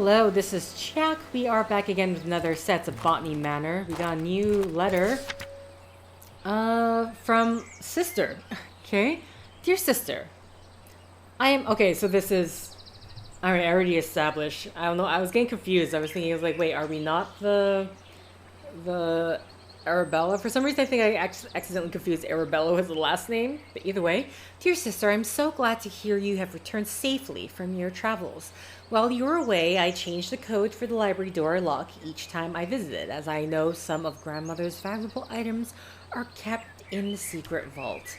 Hello, this is Chiak. We are back again with another set of Botany Manor. We got a new letter from sister. Okay, dear sister, I am okay. So this is I already established. I don't know. I was getting confused. I was thinking, I was like, wait, are we not the Arabella? For some reason, I think I accidentally confused Arabella with the last name. But either way, dear sister, I'm so glad to hear you have returned safely from your travels. While you were away, I changed the code for the library door lock each time I visited, as I know some of grandmother's valuable items are kept in the secret vault.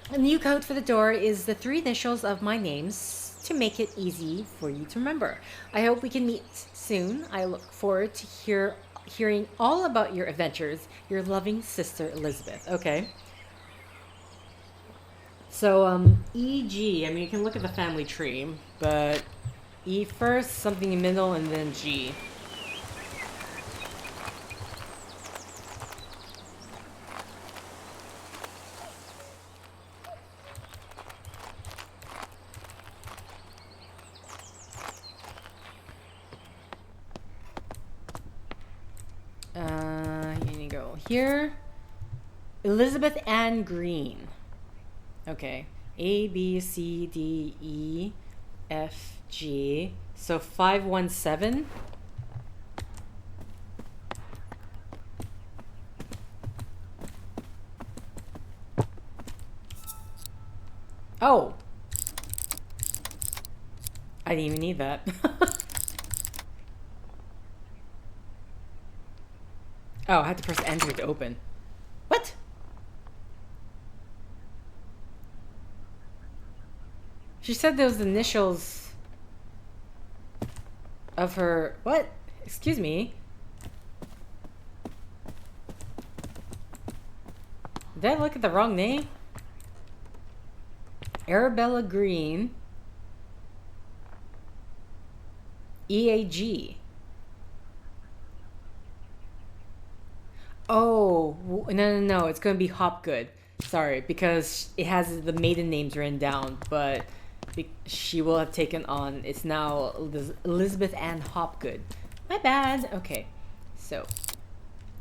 The new code for the door is the 3 initials of my names to make it easy for you to remember. I hope we can meet soon. I look forward to hearing all about your adventures. Your loving sister, Elizabeth. Okay. So, E.G. I mean, you can look at the family tree, but E first, something in the middle, and then G. Here you go. Here, Elizabeth Ann Greene. Okay. A, B, C, D, E, F, G. So 517. Oh. I didn't even need that. Oh, I had to press enter to open. What? She said those initials of her... What? Excuse me? Did I look at the wrong name? Arabella Greene. EAG. Oh, no. It's going to be Hopgood. Sorry, because it has the maiden names written down, but she will have taken on. It's now Elizabeth Ann Hopgood. My bad. Okay, so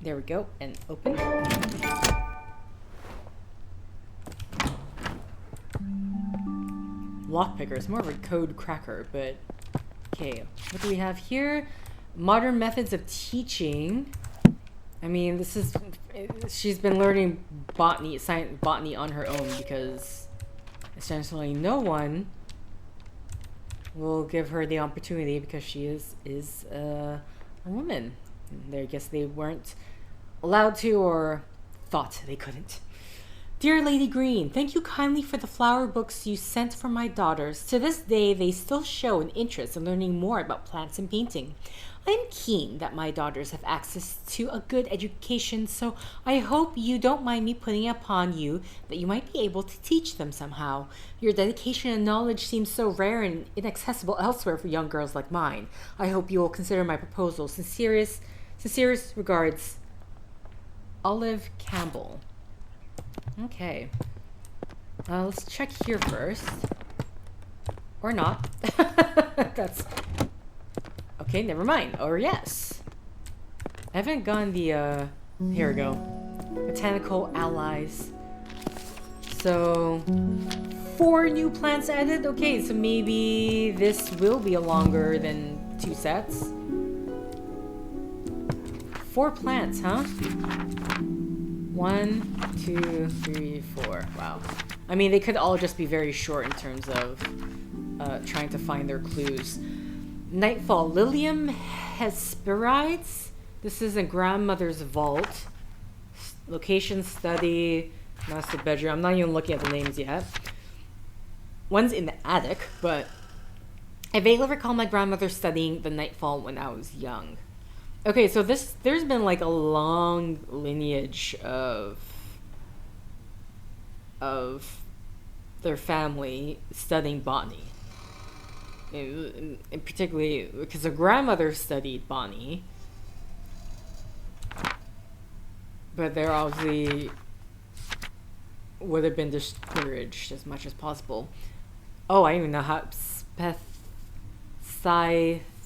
there we go, and open. Lockpicker. It's more of a code cracker, but okay. What do we have here? Modern methods of teaching. I mean, this is... She's been learning botany on her own because essentially no one will give her the opportunity because she is a woman. I guess they weren't allowed to or thought they couldn't. Dear Lady Greene, thank you kindly for the flower books you sent for my daughters. To this day, they still show an interest in learning more about plants and painting. I am keen that my daughters have access to a good education, so I hope you don't mind me putting it upon you that you might be able to teach them somehow. Your dedication and knowledge seems so rare and inaccessible elsewhere for young girls like mine. I hope you will consider my proposal. Sincerest regards, Olive Campbell. Okay. Let's check here first. Or not. That's... Okay, never mind. Or yes. I haven't gotten the, here we go. Botanical allies. So, 4 new plants added? Okay, so maybe this will be longer than 2 sets. 4 plants, huh? 1, 2, 3, 4. Wow. I mean, they could all just be very short in terms of trying to find their clues. Nightfall. Lilium Hesperides. This is in grandmother's vault. Location, study, master bedroom. I'm not even looking at the names yet. One's in the attic, but I vaguely recall my grandmother studying the Nightfall when I was young. Okay, so there's been like a long lineage of their family studying botany. And particularly because her grandmother studied botany, but they're obviously would have been discouraged as much as possible. Oh, I don't even know how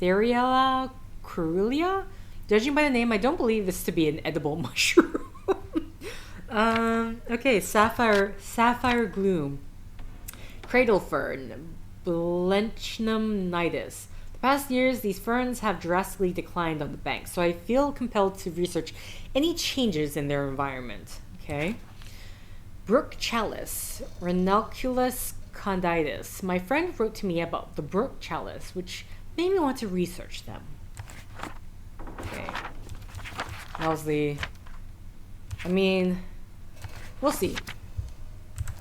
Theriella caerulea. Judging by the name, I don't believe this to be an edible mushroom. Okay, sapphire gloom, cradle fern, Blenchnum nidus. The past years, these ferns have drastically declined on the bank, so I feel compelled to research any changes in their environment. Okay. Brook chalice, Ranunculus condidus. My friend wrote to me about the brook chalice, which made me want to research them. Okay. That was the... I mean, we'll see.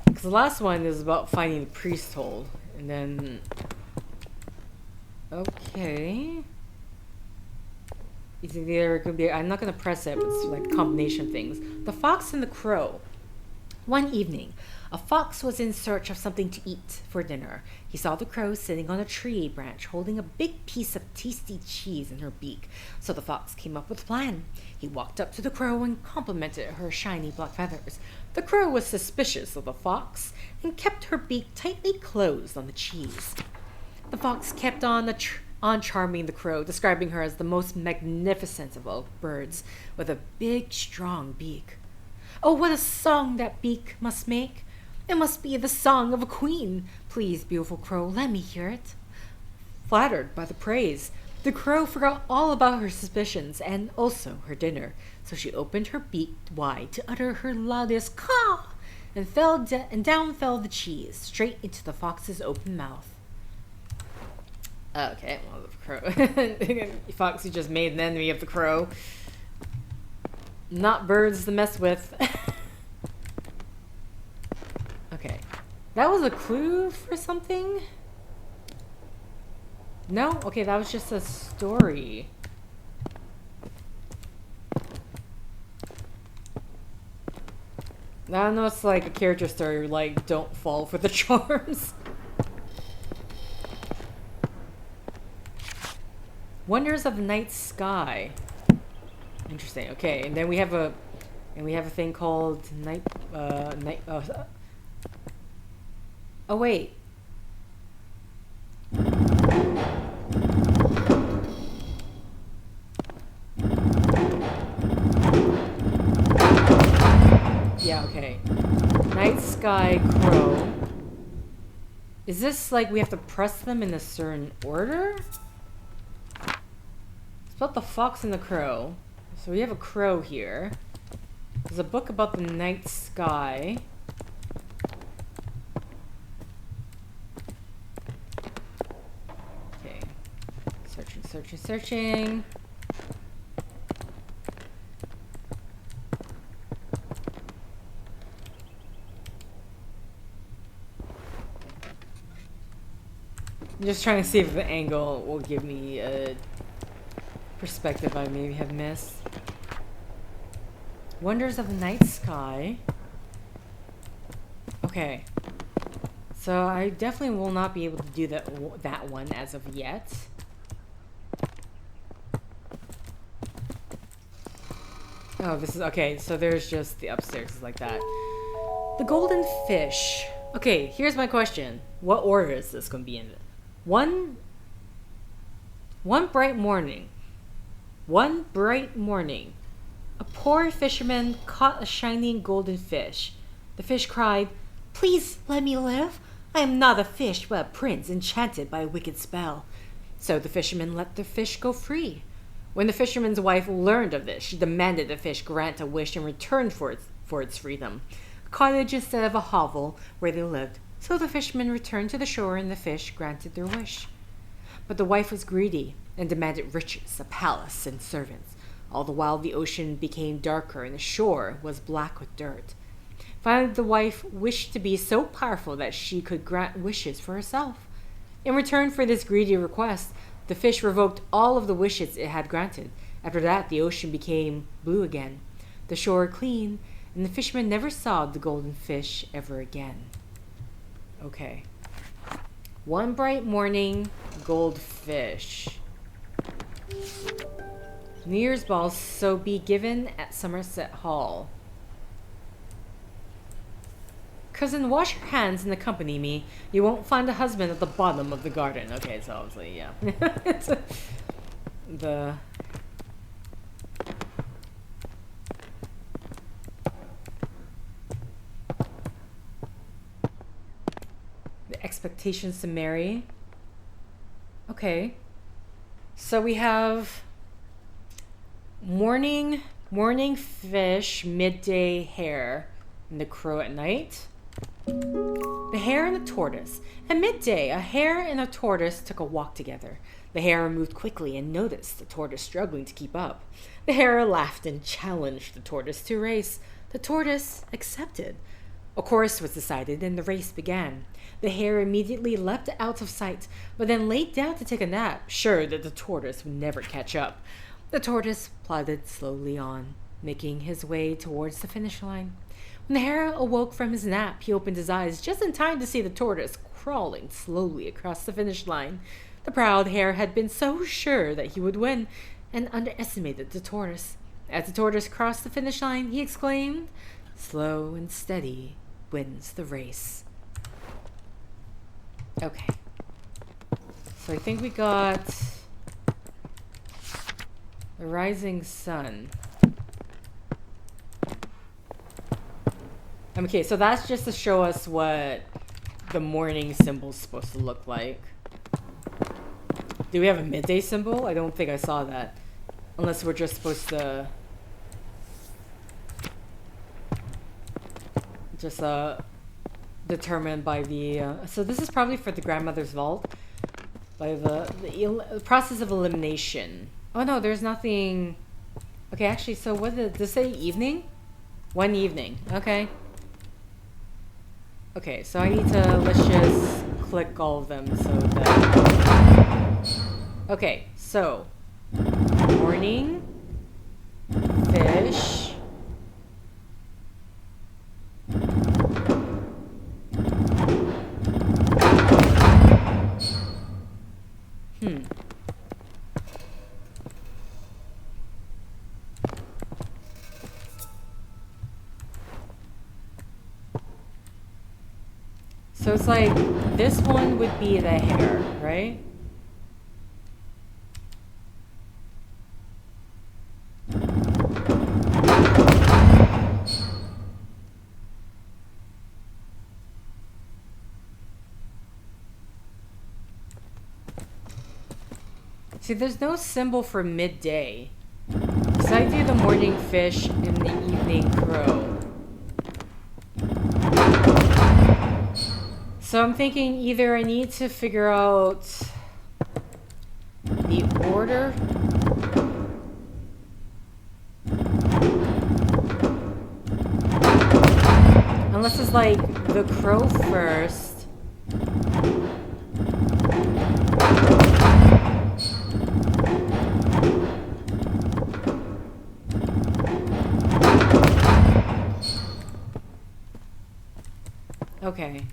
Because the last one is about finding the priest hole. And then... Okay. It's either could be... I'm not going to press it, but it's like a combination of things. The fox and the crow. One evening, a fox was in search of something to eat for dinner. He saw the crow sitting on a tree branch holding a big piece of tasty cheese in her beak. So the fox came up with a plan. He walked up to the crow and complimented her shiny black feathers. The crow was suspicious of the fox and kept her beak tightly closed on the cheese. The fox kept on charming the crow, describing her as the most magnificent of all birds, with a big, strong beak. Oh, what a song that beak must make! It must be the song of a queen. Please, beautiful crow, let me hear it. Flattered by the praise, the crow forgot all about her suspicions and also her dinner, so she opened her beak wide to utter her loudest caw, and down fell the cheese, straight into the fox's open mouth. Okay, well, the crow. Foxy just made an enemy of the crow. Not birds to mess with. Okay. That was a clue for something? No? Okay, that was just a story. I don't know, it's like a character story, like, don't fall for the charms. Wonders of the night sky. Interesting. Okay, and then we have a thing called night. Oh wait. Yeah. Okay. Night sky crow. Is this like we have to press them in a certain order? It's about the fox and the crow. So we have a crow here. There's a book about the night sky. Okay. Searching. I'm just trying to see if the angle will give me a perspective I maybe have missed. Wonders of the night sky. Okay. So I definitely will not be able to do that one as of yet. Oh, this is okay. So there's just the upstairs is like that. The golden fish. Okay, here's my question. What order is this going to be in? One bright morning, a poor fisherman caught a shining golden fish. The fish cried, "Please let me live. I am not a fish, but a prince enchanted by a wicked spell." So the fisherman let the fish go free. When the fisherman's wife learned of this, she demanded the fish grant a wish in return for its freedom. A cottage instead of a hovel where they lived. So the fisherman returned to the shore and the fish granted their wish. But the wife was greedy and demanded riches, a palace, and servants. All the while the ocean became darker and the shore was black with dirt. Finally the wife wished to be so powerful that she could grant wishes for herself. In return for this greedy request, the fish revoked all of the wishes it had granted. After that the ocean became blue again, the shore clean, and the fisherman never saw the golden fish ever again. Okay. One bright morning, goldfish. New Year's ball so be given at Somerset Hall. cousin, wash your hands and accompany me. You won't find a husband at the bottom of the garden. Okay, so obviously, yeah. It's the expectations to marry. Okay. So we have morning fish, midday hare, and the crow at night. The hare and the tortoise. At midday, a hare and a tortoise took a walk together. The hare moved quickly and noticed the tortoise struggling to keep up. The hare laughed and challenged the tortoise to a race. The tortoise accepted. A course was decided and the race began. The hare immediately leapt out of sight, but then laid down to take a nap, sure that the tortoise would never catch up. The tortoise plodded slowly on, making his way towards the finish line. When the hare awoke from his nap, he opened his eyes just in time to see the tortoise crawling slowly across the finish line. The proud hare had been so sure that he would win, and underestimated the tortoise. As the tortoise crossed the finish line, he exclaimed, "Slow and steady wins the race." Okay. So I think we got the rising sun. Okay, so that's just to show us what the morning symbol's supposed to look like. Do we have a midday symbol? I don't think I saw that. Unless we're just supposed to just determined by the so this is probably for the grandmother's vault, by the process of elimination. Oh no, there's nothing. Okay, actually, so what did this say? Evening? One evening. Okay. Okay, so I need to, let's just click all of them so that. Okay, so morning fish. So it's like, this one would be the hare, right? See, there's no symbol for midday. So I do the morning fish and the evening crow. So I'm thinking either I need to figure out the order. Unless it's like the crow first. Okay.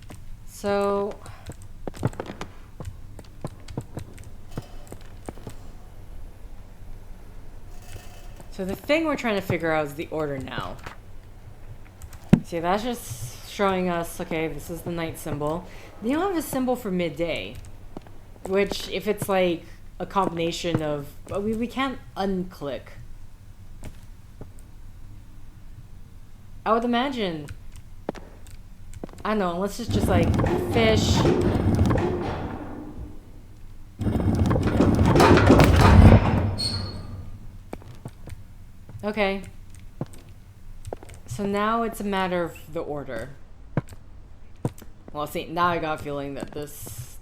So the thing we're trying to figure out is the order now. See, that's just showing us, okay, this is the night symbol. They don't have a symbol for midday, which if it's like a combination of, we can't unclick. I would imagine, I don't know, let's just like fish. Okay. So now it's a matter of the order. Well, see, now I got a feeling that this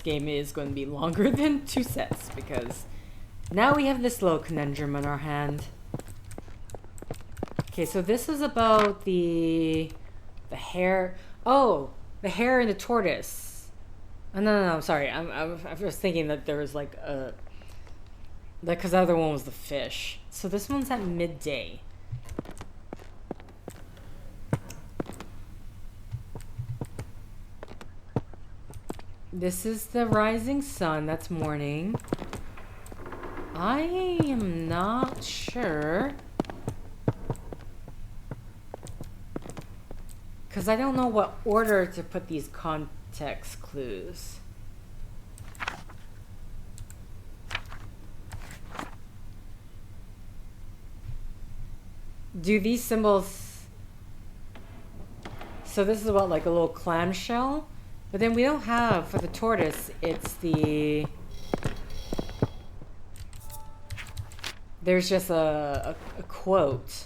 game is going to be longer than 2 sets, because now we have this little conundrum in our hand. Okay, so this is about the hare. Oh, the hare and the tortoise. Oh, no, sorry. I was thinking that there was like a... because the other one was the fish. So this one's at midday. This is the rising sun. That's morning. I am not sure. Because because I don't know what order to put these context clues. Do these symbols... So this is what, like a little clamshell? But then we don't have, for the tortoise, it's the... There's just a quote.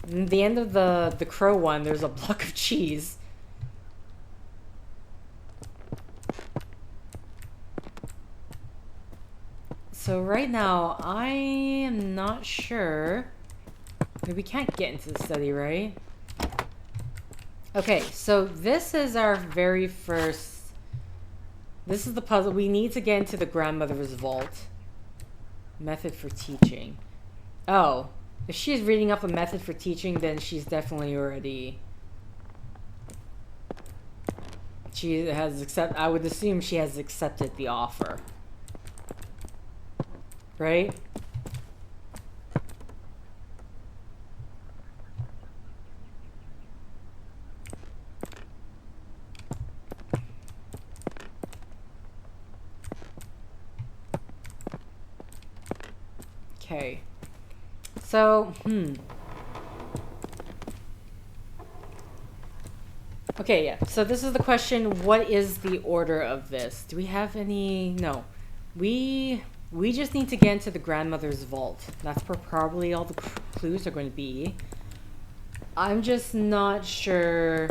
At the end of the crow one, there's a block of cheese. So right now, I am not sure. We can't get into the study, right? Okay, so this is our very first... This is the puzzle. We need to get into the grandmother's vault. Method for teaching. Oh. If she's reading up a method for teaching, then she's definitely already... She has accepted... I would assume she has accepted the offer. Right? Okay. So, Okay, yeah. So this is the question, what is the order of this? Do we have any... No. We just need to get into the grandmother's vault. That's where probably all the clues are going to be. I'm just not sure...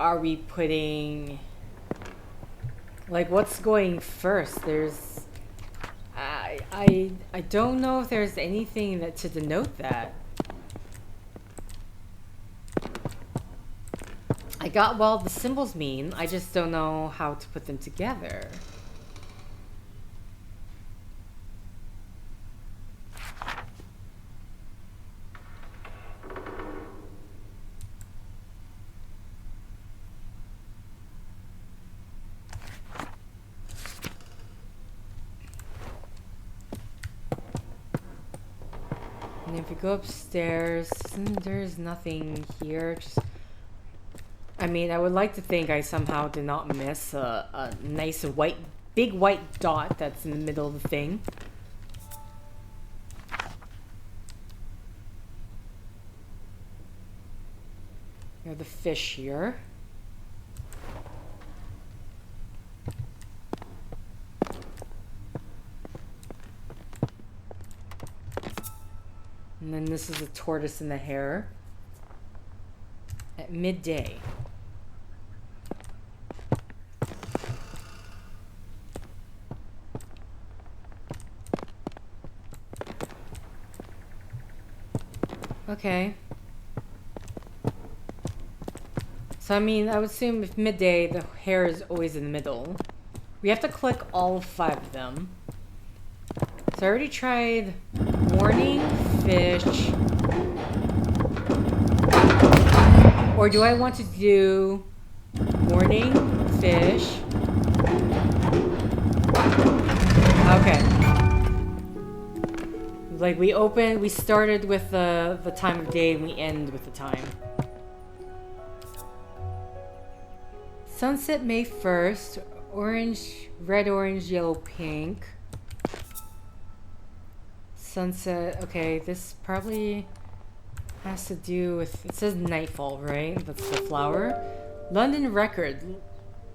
Are we putting... Like, what's going first? There's... I don't know if there's anything that to denote that. I got what the symbols mean. I just don't know how to put them together. And if we go upstairs, there's nothing here. Just, I mean, I would like to think I somehow did not miss a nice white, big white dot that's in the middle of the thing. We have the fish here. And then this is a tortoise and the hare. At midday. Okay. So I mean, I would assume if midday, the hare is always in the middle. We have to click all 5 of them. So I already tried morning, fish. Or do I want to do morning, fish? Okay. Like we started with the time of day and we end with the time. Sunset May 1st, orange, red, orange, yellow, pink. Sunset, okay, this probably has to do with, it says nightfall, right? That's the flower. London record.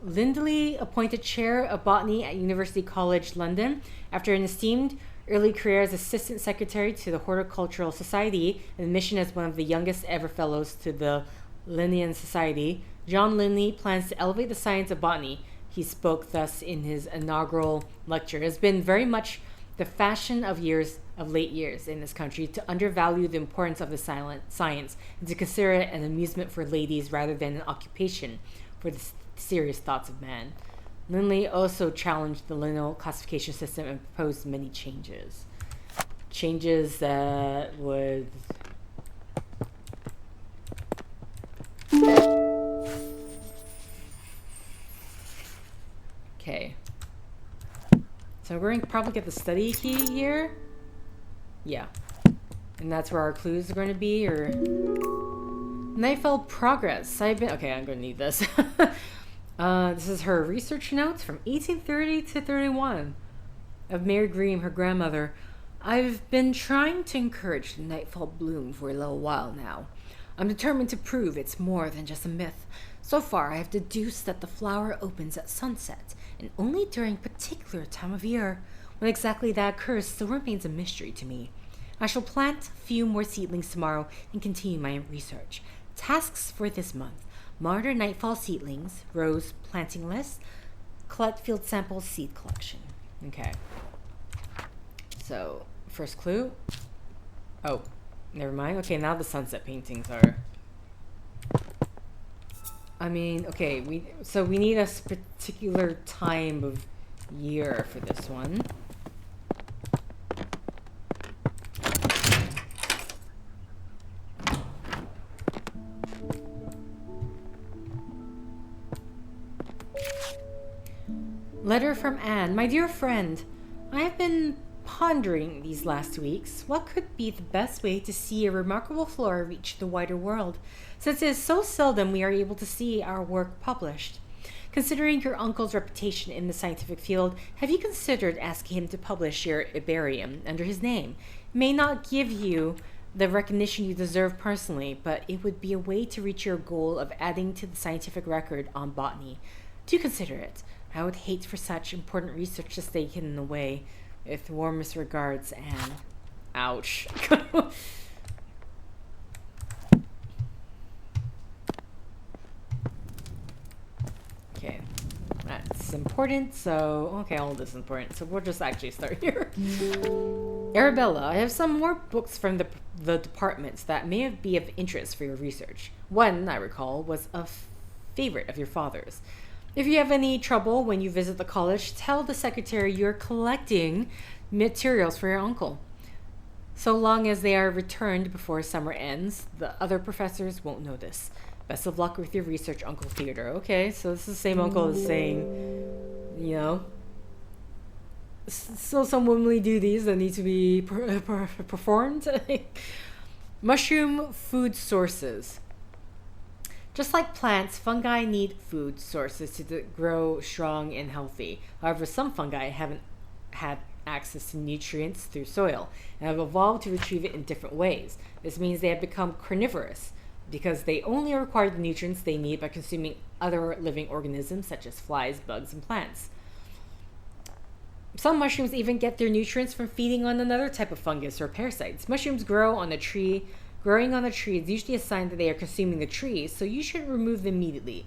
Lindley appointed chair of botany at University College London after an esteemed early career as assistant secretary to the Horticultural Society and admission as one of the youngest ever fellows to the Linnean Society. John Lindley plans to elevate the science of botany. He spoke thus in his inaugural lecture. It has been very much the fashion of late years in this country to undervalue the importance of the science and to consider it an amusement for ladies rather than an occupation for the serious thoughts of man. Lindley also challenged the lineal classification system and proposed many changes. Changes that would... Okay. So we're going to probably get the study key here. Yeah. And that's where our clues are going to be, or... Nightfall progress. Okay, I'm gonna need this. This is her research notes from 1830 to 31 of Mary Greene, her grandmother. I've been trying to encourage the nightfall bloom for a little while now. I'm determined to prove it's more than just a myth. So far, I have deduced that the flower opens at sunset, and only during a particular time of year. When exactly that occurs still remains a mystery to me. I shall plant a few more seedlings tomorrow and continue my research. Tasks for this month: monitor nightfall seedlings, rose planting list, collect field samples, seed collection. Okay. So, first clue. Oh, never mind. Okay, now the sunset paintings are... I mean, okay, we need a particular time of year for this one. Letter from Anne. My dear friend, I have been pondering these last weeks what could be the best way to see a remarkable flora reach the wider world, since it is so seldom we are able to see our work published. Considering your uncle's reputation in the scientific field, have you considered asking him to publish your herbarium under his name? It may not give you the recognition you deserve personally, but it would be a way to reach your goal of adding to the scientific record on botany. Do consider it. I would hate for such important research to stay hidden away. With warmest regards, Anne. Ouch. Okay. That's important, so... Okay, all this is important, so we'll just actually start here. Arabella, I have some more books from the departments that may be of interest for your research. One, I recall, was a favorite of your father's. If you have any trouble when you visit the college, tell the secretary you're collecting materials for your uncle. So long as they are returned before summer ends, the other professors won't notice. Best of luck with your research, Uncle Theodore. Okay, so this is the same uncle as saying, you know, still some womanly duties that need to be performed. Mushroom food sources. Just like plants, fungi need food sources to grow strong and healthy. However, some fungi haven't had access to nutrients through soil and have evolved to retrieve it in different ways. This means they have become carnivorous because they only require the nutrients they need by consuming other living organisms such as flies, bugs, and plants. Some mushrooms even get their nutrients from feeding on another type of fungus or parasites. Mushrooms grow on a tree. Growing on a tree is usually a sign that they are consuming the tree, so you should remove them immediately.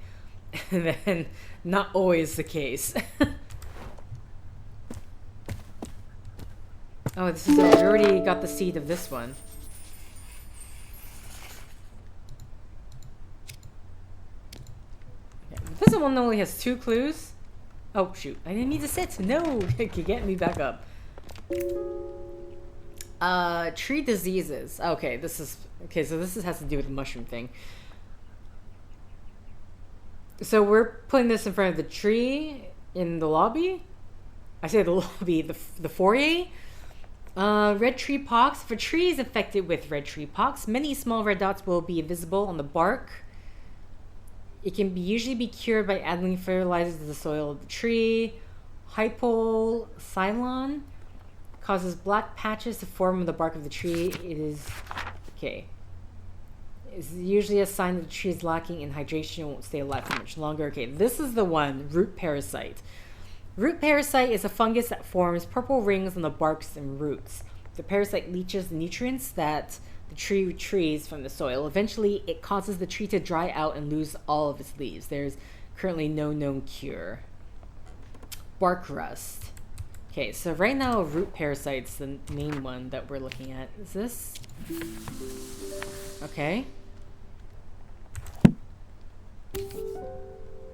And then, not always the case. Oh, this is... we already got the seed of this one. Okay, this one only has 2 clues. Oh, shoot. I didn't mean to sit. No! Get me back up. Tree diseases. Okay, this is... Okay, so this has to do with the mushroom thing. So we're putting this in front of the tree in the lobby? I say the lobby, the foyer? Red tree pox. If a tree is infected with red tree pox, many small red dots will be visible on the bark. It can usually be cured by adding fertilizers to the soil of the tree. Hypocylon causes black patches to form on the bark of the tree. It is... Okay. It's usually a sign that the tree is lacking in hydration and won't stay alive for much longer. Okay, this is the one. Root parasite. Root parasite is a fungus that forms purple rings on the barks and roots. The parasite leaches the nutrients that the tree retrieves from the soil. Eventually, it causes the tree to dry out and lose all of its leaves. There's currently no known cure. Bark rust. Okay, so right now, root parasite's the main one that we're looking at. Is this? Okay.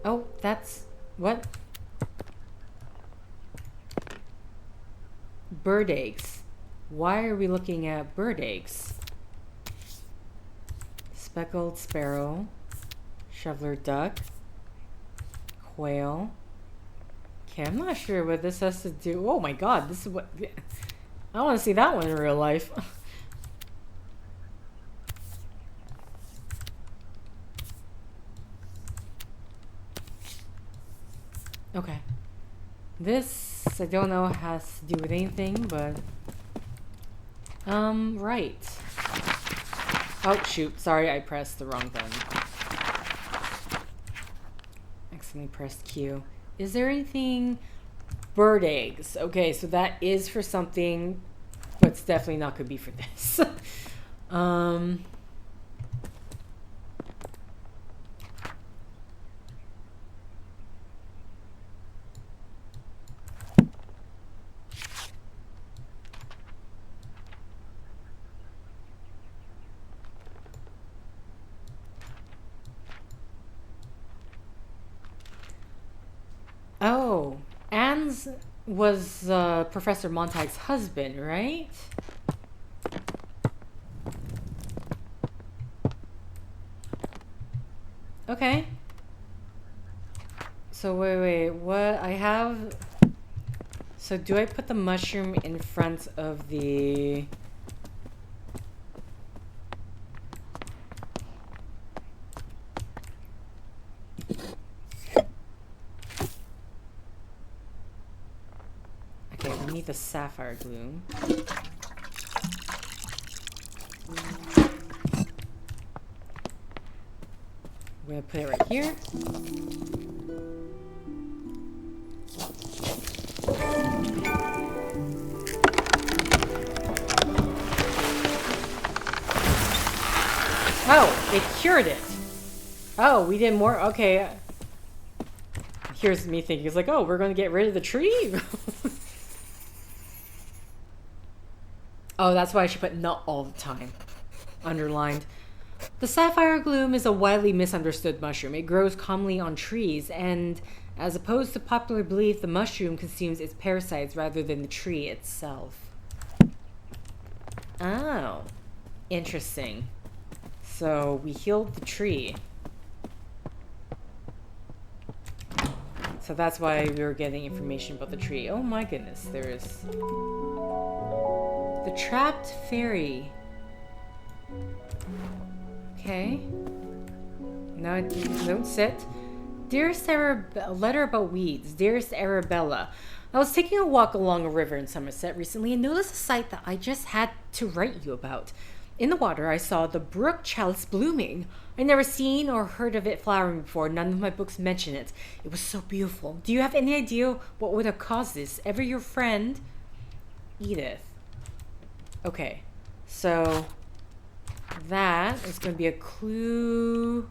Oh, that's... What? Bird eggs. Why are we looking at bird eggs? Speckled sparrow. Shoveler duck. Quail. Okay, I'm not sure what this has to do. Oh my god, this is what... I want to see that one in real life. Okay. This, I don't know, has to do with anything, but... right. Oh, shoot. Sorry, I pressed the wrong button. Accidentally pressed Q. Is there anything... Bird eggs. Okay, so that is for something, but it's definitely not going to be for this. Oh, Anne's was Professor Montag's husband, right? Okay. So wait, what I have... So do I put the mushroom in front of the... Okay, I need the sapphire gloom. I'm gonna put it right here. Oh, it cured it. Oh, we did more. Okay. Here's me thinking, it's like, oh, we're going to get rid of the tree? Oh, that's why I should put not all the time. Underlined. The sapphire gloom is a widely misunderstood mushroom. It grows commonly on trees, and as opposed to popular belief, the mushroom consumes its parasites rather than the tree itself. Oh. Interesting. So, we healed the tree. So that's why we were getting information about the tree. Oh my goodness, there is... The trapped fairy. Okay. No, don't sit. Dearest a letter about weeds. Dearest Arabella, I was taking a walk along a river in Somerset recently and noticed a sight that I just had to write you about. In the water, I saw the brook chalice blooming. I'd never seen or heard of it flowering before. None of my books mention it. It was so beautiful. Do you have any idea what would have caused this? Ever your friend, Edith. Okay, so that is going to be a clue.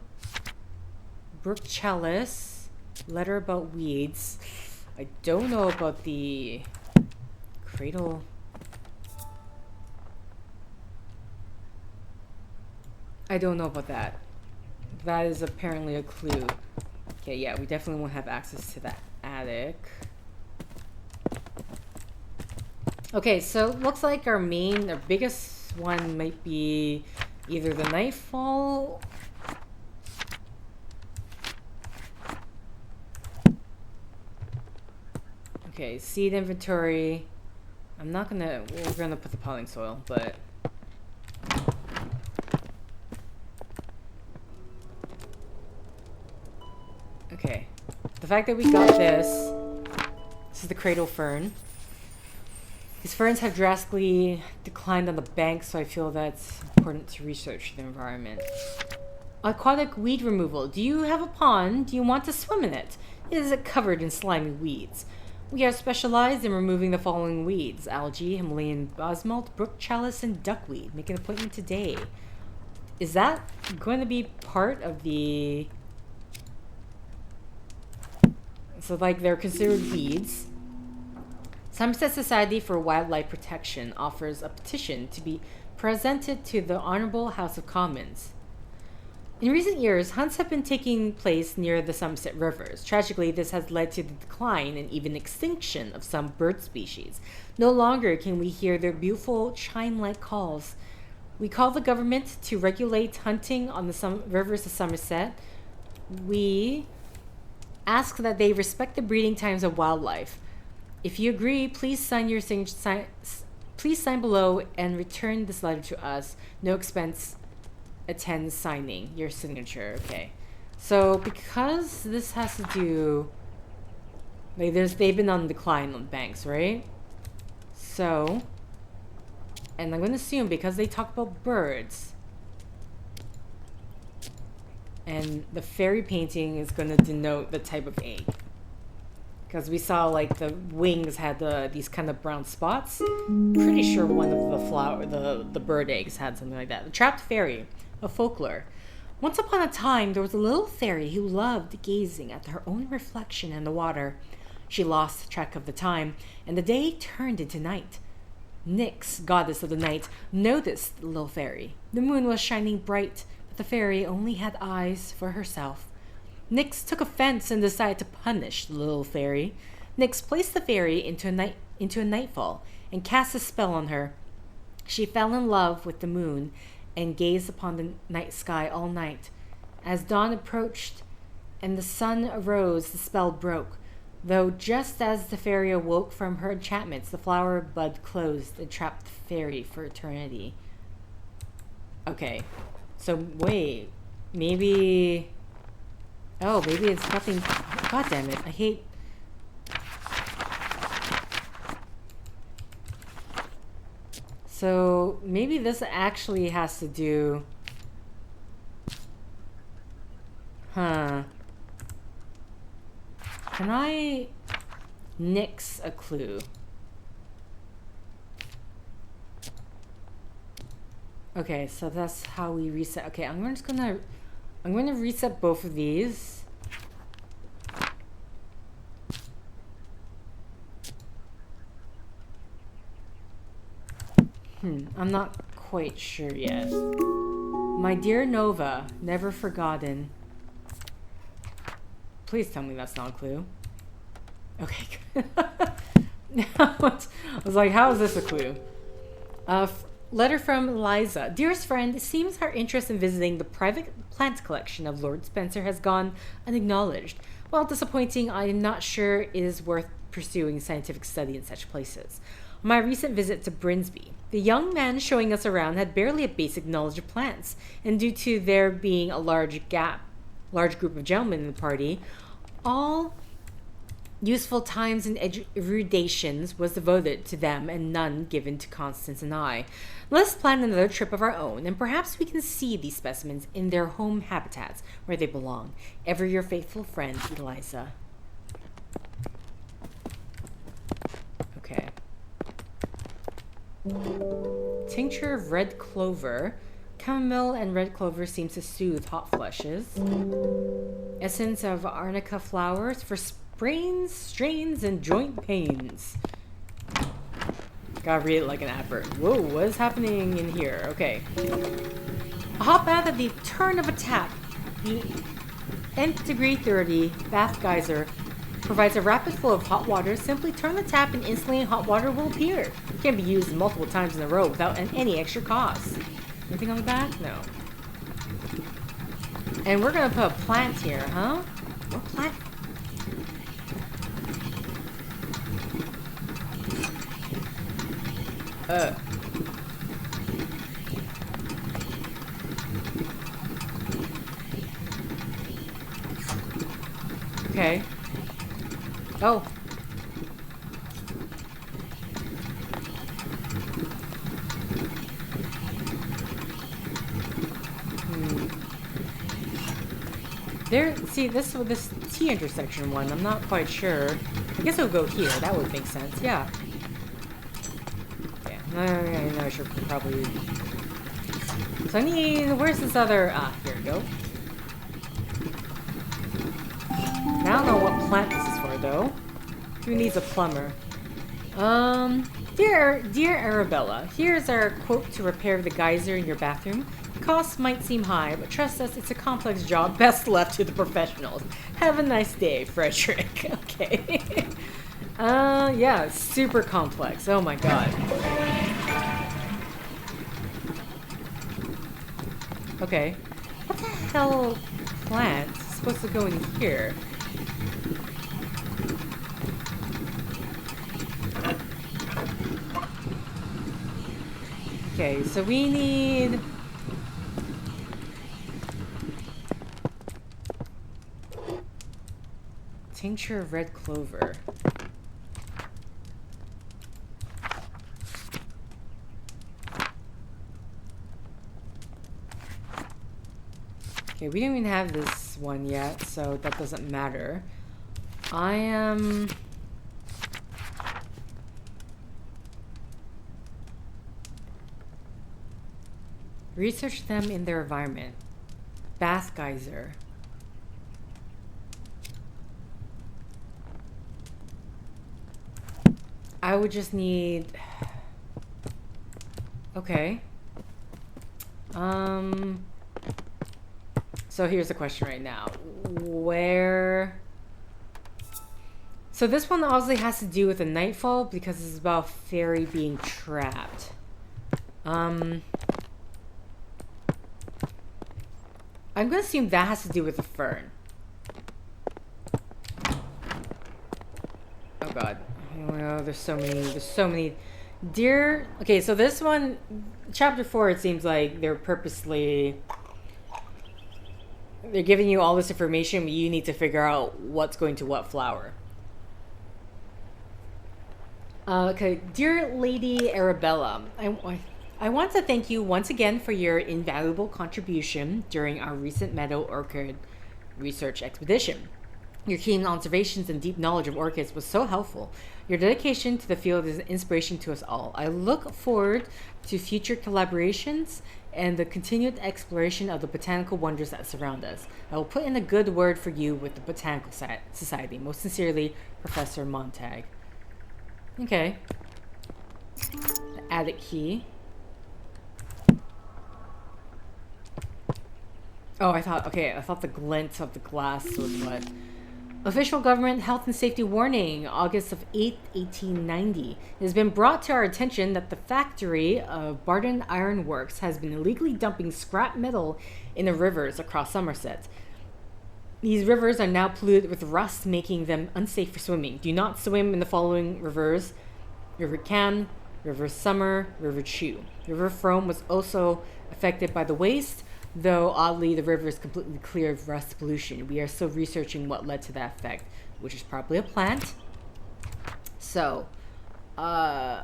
Brook chalice. Letter about weeds. I don't know about the cradle. I don't know about that. That is apparently a clue. Okay, yeah, we definitely won't have access to that attic. Okay, so it looks like our biggest one might be either the nightfall. Okay, seed inventory. I'm not gonna, we're gonna put the potting soil, but... Okay, the fact that we got this is the cradle fern. These ferns have drastically declined on the bank, so I feel that's important to research the environment. Aquatic weed removal. Do you have a pond? Do you want to swim in it? Is it covered in slimy weeds? We are specialized in removing the following weeds: algae, Himalayan basalt, brook chalice, and duckweed. Make an appointment today. Is that going to be part of the... So, like, they're considered weeds. Somerset Society for Wildlife Protection offers a petition to be presented to the Honourable House of Commons. In recent years, hunts have been taking place near the Somerset rivers. Tragically, this has led to the decline and even extinction of some bird species. No longer can we hear their beautiful chime-like calls. We call the government to regulate hunting on the rivers of Somerset. We ask that they respect the breeding times of wildlife. If you agree, please sign your please sign below and return this letter to us. No expense attends signing your signature. Okay. So because this has to do Like, they've been on decline on banks, right? So, and I'm going to assume because they talk about birds, and the fairy painting is going to denote the type of egg. Because we saw, like, the wings had these kind of brown spots. Pretty sure one of the bird eggs had something like that. The trapped fairy, a folklore. Once upon a time, there was a little fairy who loved gazing at her own reflection in the water. She lost track of the time, and the day turned into night. Nyx, goddess of the night, noticed the little fairy. The moon was shining bright, but the fairy only had eyes for herself. Nyx took offense and decided to punish the little fairy. Nyx placed the fairy into a nightfall and cast a spell on her. She fell in love with the moon and gazed upon the night sky all night. As dawn approached and the sun arose, the spell broke. Though just as the fairy awoke from her enchantments, the flower bud closed and trapped the fairy for eternity. Okay, so wait, maybe... Oh, maybe it's nothing... God damn it, I hate... So, maybe this actually has to do... Huh. Can I nix a clue? Okay, so that's how we reset. Okay, I'm gonna reset both of these. I'm not quite sure yet. My dear Nova, never forgotten. Please tell me that's not a clue. Okay, good. I was like, how is this a clue? Letter from Liza. Dearest friend, it seems our interest in visiting the private plant collection of Lord Spencer has gone unacknowledged. While disappointing, I am not sure it is worth pursuing scientific study in such places. On my recent visit to Brinsby, the young man showing us around had barely a basic knowledge of plants, and due to there being a large group of gentlemen in the party, all useful times and eruditions was devoted to them and none given to Constance and I. Let's plan another trip of our own, and perhaps we can see these specimens in their home habitats where they belong. Ever your faithful friend, Eliza. Okay. Tincture of red clover. Chamomile and red clover seems to soothe hot flushes. Essence of arnica flowers for sprains, strains, and joint pains. Gotta read it like an advert. Whoa, what is happening in here? Okay. A hot bath at the turn of a tap. The nth degree 30 bath geyser provides a rapid flow of hot water. Simply turn the tap and instantly hot water will appear. It can be used multiple times in a row without any extra cost. Anything on the back? No. And we're gonna put a plant here, huh? What plant? Okay. Oh. There, see, this T intersection one, I'm not quite sure. I guess it'll go here. That would make sense. Yeah. Yeah. I should probably. So I need. Where's this other? Ah, here we go. Now I don't know what plant this is for though. Who needs a plumber? Dear Arabella, here's our quote to repair the geyser in your bathroom. The costs might seem high, but trust us, it's a complex job best left to the professionals. Have a nice day, Frederick. Okay. Yeah, super complex. Oh my god. Okay. What the hell plant is supposed to go in here? Okay, so we need... Tincture of red clover. Okay, we don't even have this one yet, so that doesn't matter. I am... research them in their environment. Bath geyser. I would just need... Okay. So here's the question right now. Where... So this one obviously has to do with the nightfall because it's about fairy being trapped. I'm gonna assume that has to do with the fern. Oh god. Oh, there's so many. Dear... Okay, so this one, chapter 4, it seems like they're purposely... They're giving you all this information, but you need to figure out what's going to what flower. Okay, dear Lady Arabella, I want to thank you once again for your invaluable contribution during our recent meadow orchid research expedition. Your keen observations and deep knowledge of orchids was so helpful. Your dedication to the field is an inspiration to us all. I look forward to future collaborations and the continued exploration of the botanical wonders that surround us. I will put in a good word for you with the Botanical Society. Most sincerely, Professor Montag. Okay. The attic key. Oh, I thought the glint of the glass was what... Official Government Health and Safety Warning, August of 8th, 1890. It has been brought to our attention that the factory of Botany Iron Works has been illegally dumping scrap metal in the rivers across Somerset. These rivers are now polluted with rust, making them unsafe for swimming. Do not swim in the following rivers: River Cam, River Summer, River Chew. River Frome was also affected by the waste, though oddly the river is completely clear of rust pollution. We are still researching what led to that effect, which is probably a plant. So, I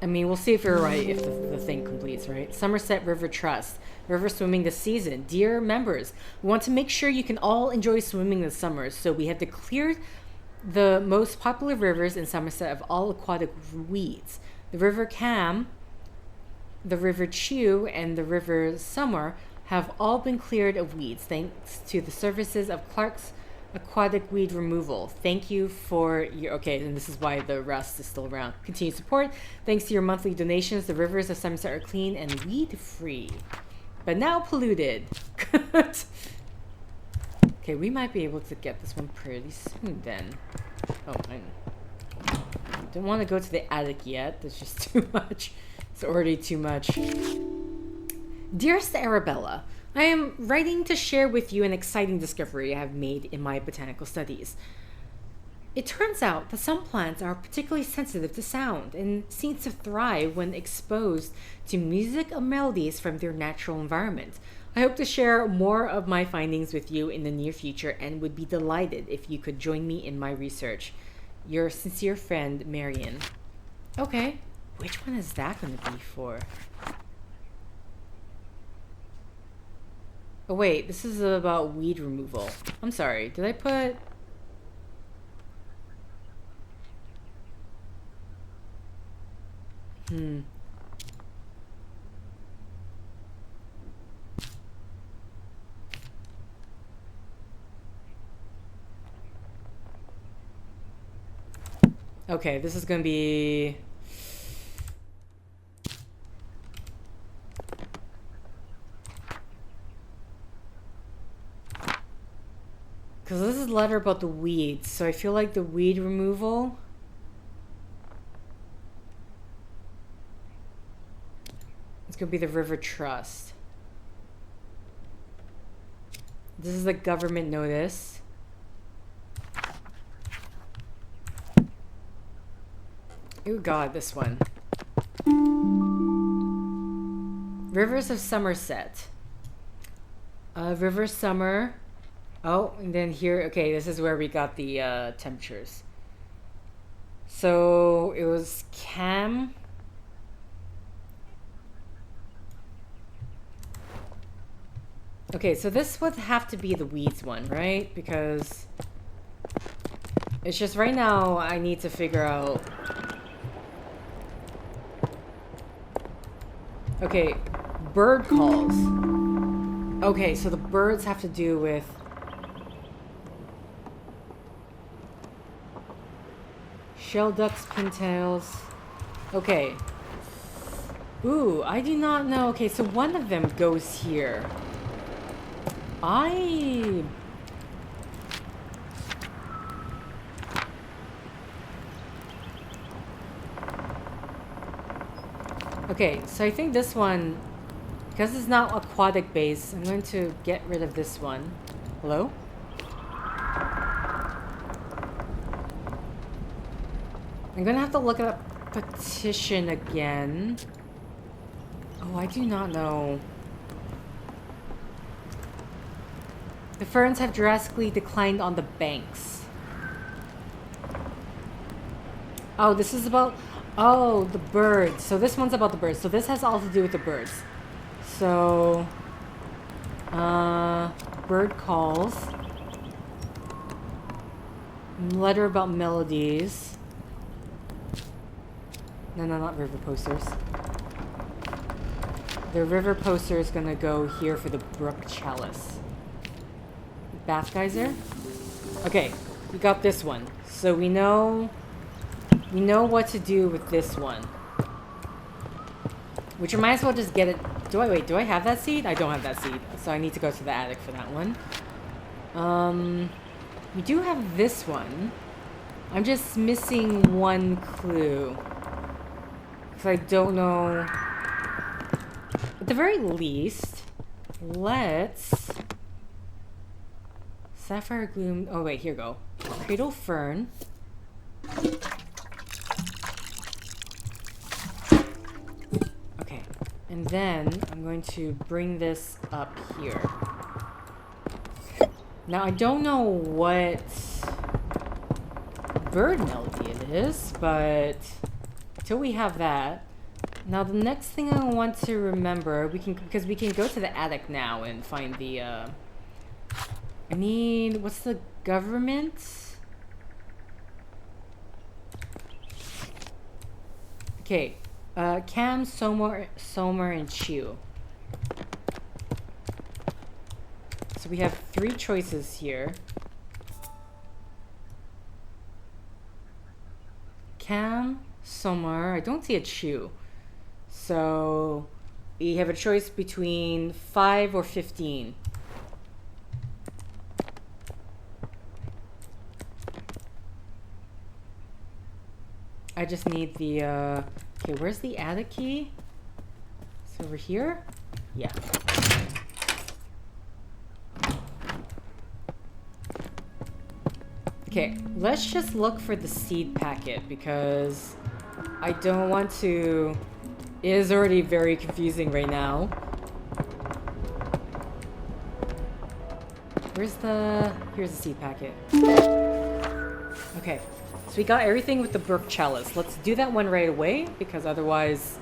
mean, we'll see if you're right, if the thing completes, right? Somerset River Trust. River swimming this season. Dear members, we want to make sure you can all enjoy swimming this summer, so we have declared the most popular rivers in Somerset of all aquatic weeds. The River Cam, the River Chew, and the River Summer have all been cleared of weeds thanks to the services of Clark's Aquatic Weed Removal. Thank you for your... Okay, and this is why the rust is still around. Continued support. Thanks to your monthly donations, the rivers of Somerset are clean and weed-free. But now polluted. Okay, we might be able to get this one pretty soon then. Oh, I don't want to go to the attic yet. There's just too much. It's already too much. Dearest Arabella, I am writing to share with you an exciting discovery I have made in my botanical studies. It turns out that some plants are particularly sensitive to sound and seem to thrive when exposed to music or melodies from their natural environment. I hope to share more of my findings with you in the near future and would be delighted if you could join me in my research. Your sincere friend, Marion. Okay, which one is that going to be for? Oh wait, this is about weed removal. I'm sorry, did I put... Okay, this is gonna be... Because this is a letter about the weeds, so I feel like the weed removal... It's gonna be the River Trust. This is the government notice. Oh god, this one. Rivers of Somerset. River summer. Oh, and then here, okay, this is where we got the temperatures. So it was Cam. Okay, so this would have to be the weeds one, right? Because it's just right now I need to figure out. Okay, bird calls. Okay, so the birds have to do with shell ducks, pintails. Okay. Ooh, I do not know. Okay, so one of them goes here. Okay, so I think this one, because it's not aquatic based, I'm going to get rid of this one. Hello? I'm gonna have to look up petition again. Oh, I do not know. The ferns have drastically declined on the banks. Oh, this is about... Oh, the birds. So this one's about the birds. So this has all to do with the birds. So... bird calls. Letter about melodies. No, not river posters. The river poster is gonna go here for the brook chalice. Bath geyser? Okay, we got this one. So we know what to do with this one. Which I might as well just get it. Do I have that seed? I don't have that seed. So I need to go to the attic for that one. We do have this one. I'm just missing one clue. Because I don't know. At the very least, let's... Sapphire Gloom... Oh, wait, here we go. Cradle Fern. Okay. And then I'm going to bring this up here. Now, I don't know what bird melody it is, but until we have that... Now, the next thing I want to remember, because we can go to the attic now and find the, I need, what's the government? Okay, Cam, Somer, and Chew. So we have 3 choices here. Cam, Somer, I don't see a Chew. So we have a choice between 5 or 15. I just need the, okay, where's the attic key? It's over here? Yeah. Okay, let's just look for the seed packet because I don't want to... It is already very confusing right now. Here's the seed packet. Okay. So we got everything with the brook chalice. Let's do that one right away, because otherwise...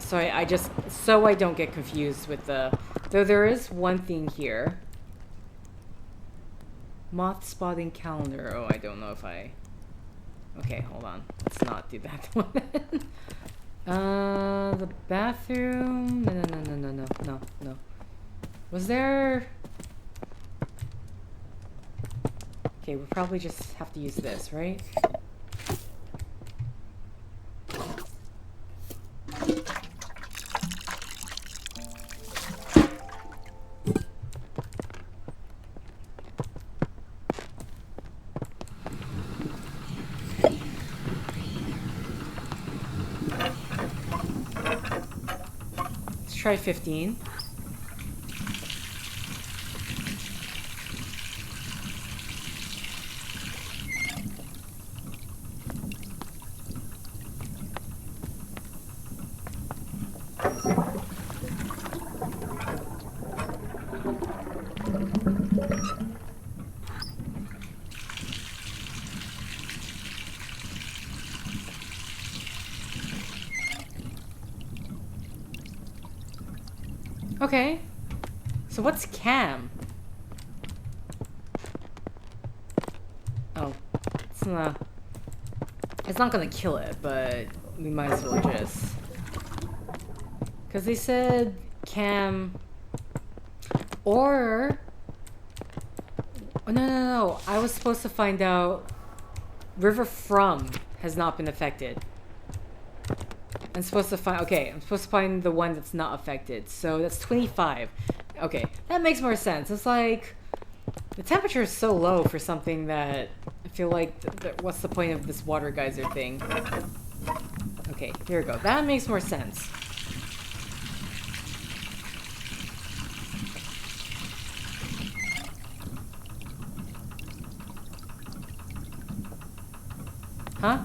So I don't get confused with the... Though there is one thing here. Moth spotting calendar. Oh, I don't know if I... Okay, hold on. Let's not do that one. The bathroom... No. Was there... Okay, we'll probably just have to use this, right? Let's try 15. Okay. So what's Cam? Oh. It's not gonna kill it, but we might as well just... Because they said Cam... Or... Oh, no. I was supposed to find out... River From has not been affected. I'm supposed to find... Okay, I'm supposed to find the one that's not affected. So that's 25. Okay, that makes more sense. It's like... The temperature is so low for something that... I feel like... what's the point of this water geyser thing? Okay, here we go. That makes more sense. Huh?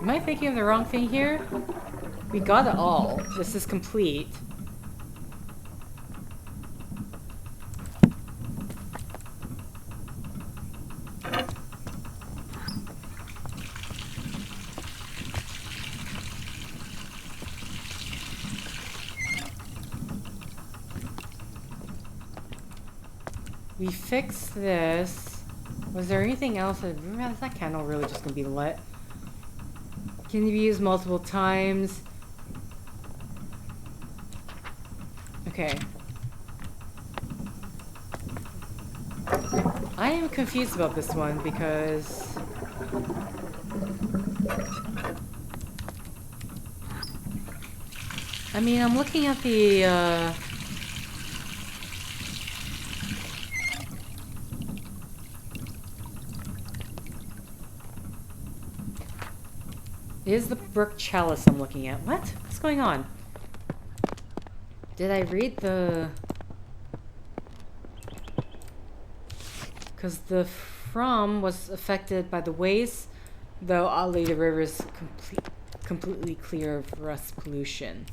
Am I thinking of the wrong thing here? We got it all. This is complete. We fixed this. Was there anything else? Is that candle really just gonna be lit? Can be used multiple times. Okay. I am confused about this one because... I mean, I'm looking at the, It is the brook chalice I'm looking at. What? What's going on? Did I read the... Because the From was affected by the waste, though oddly the river is completely clear of rust pollution.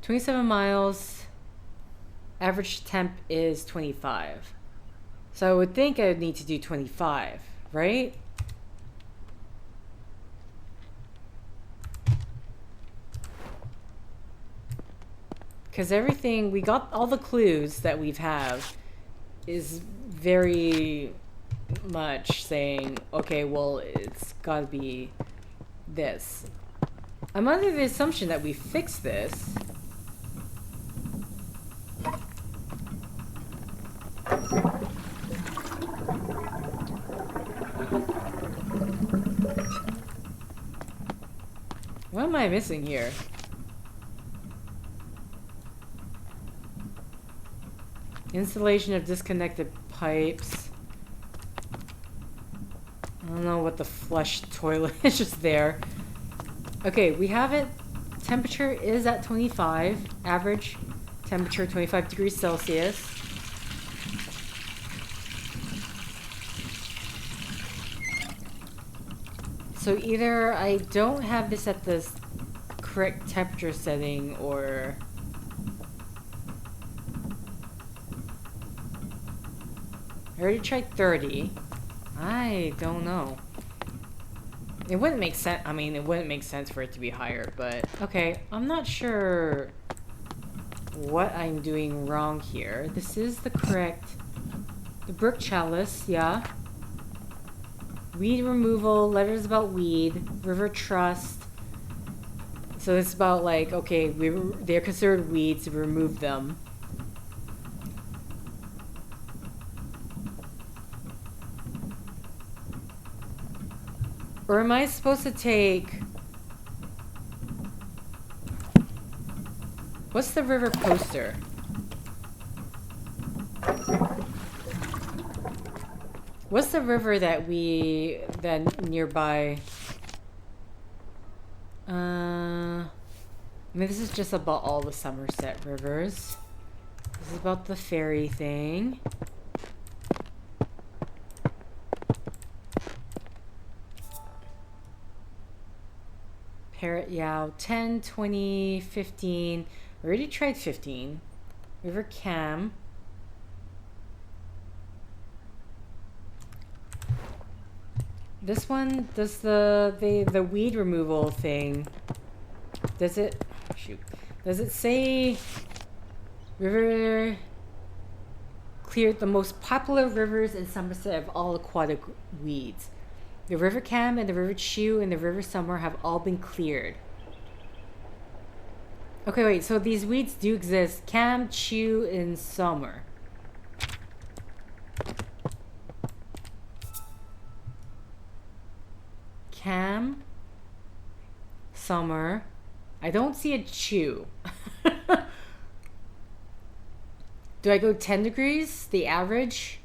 27 miles. Average temp is 25. So I would think I would need to do 25, right? Because everything, we got all the clues that we've have is very much saying, okay, well, it's gotta be this. I'm under the assumption that we fixed this. What am I missing here? Installation of disconnected pipes. I don't know what the flush toilet is just there. Okay, we have it. Temperature is at 25. Average temperature 25 degrees Celsius. So either I don't have this at the correct temperature setting or... I already tried 30. I don't know. It wouldn't make sense. I mean, it wouldn't make sense for it to be higher, but okay. I'm not sure what I'm doing wrong here. This is the correct... The brook chalice, yeah. Weed removal, letters about weed, river trust. So it's about like, okay, they're considered weeds, to remove them. Or am I supposed to take... What's the river poster? What's the river that nearby? I mean, this is just about all the Somerset rivers. This is about the ferry thing. Parrot Yow, 10, 20, 15, We already tried 15. River Cam. This one does the weed removal thing. Does it shoot? Does it say river cleared the most popular rivers in Somerset of all aquatic weeds? The River Cam and the River Chew and the River Summer have all been cleared. Okay, wait, so these weeds do exist. Cam, Chew, and Summer. Cam, Summer. I don't see a Chew. Do I go 10 degrees? The average?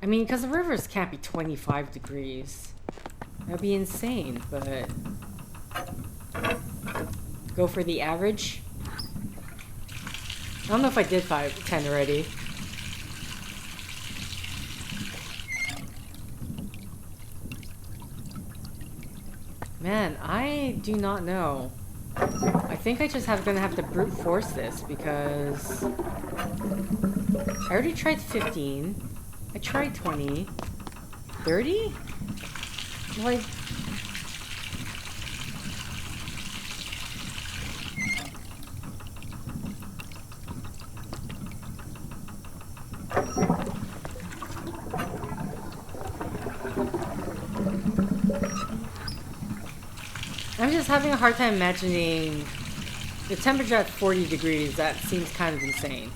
I mean, because the rivers can't be 25 degrees. That'd be insane, but... Go for the average? I don't know if I did 10 already. Man, I do not know. I think I just gonna have to brute force this because I already tried 15. I tried 20. 30? Like... I'm just having a hard time imagining the temperature at 40 degrees. That seems kind of insane.